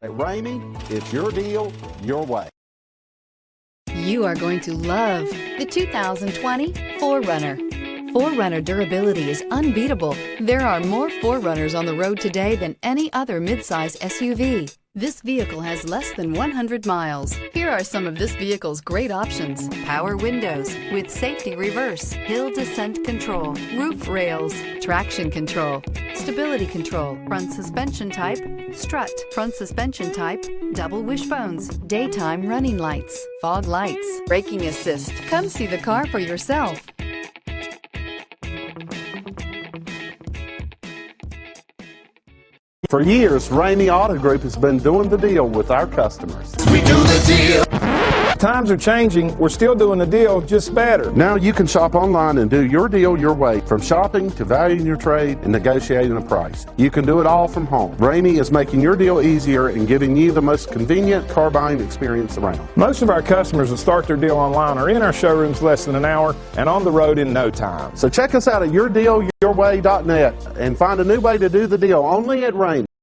At Ramey, it's your deal, your way. You are going to love the 2020 4Runner. 4Runner durability is unbeatable. There are more 4Runners on the road today than any other midsize SUV. This vehicle has less than 100 miles. Here are some of this vehicle's great options: power windows with safety reverse, hill descent control, roof rails, traction control, stability control, front suspension type, strut, front suspension type, double wishbones, daytime running lights, fog lights, braking assist. Come see the car for yourself. For years, Ramey Auto Group has been doing the deal with our customers. We do the deal. Times are changing. We're still doing the deal, just better. Now you can shop online and do your deal your way, from shopping to valuing your trade and negotiating a price. You can do it all from home. Ramey is making your deal easier and giving you the most convenient car buying experience around. Most of our customers that start their deal online are in our showrooms less than an hour and on the road in no time. So check us out at yourdealyourway.net and find a new way to do the deal only at Ramey.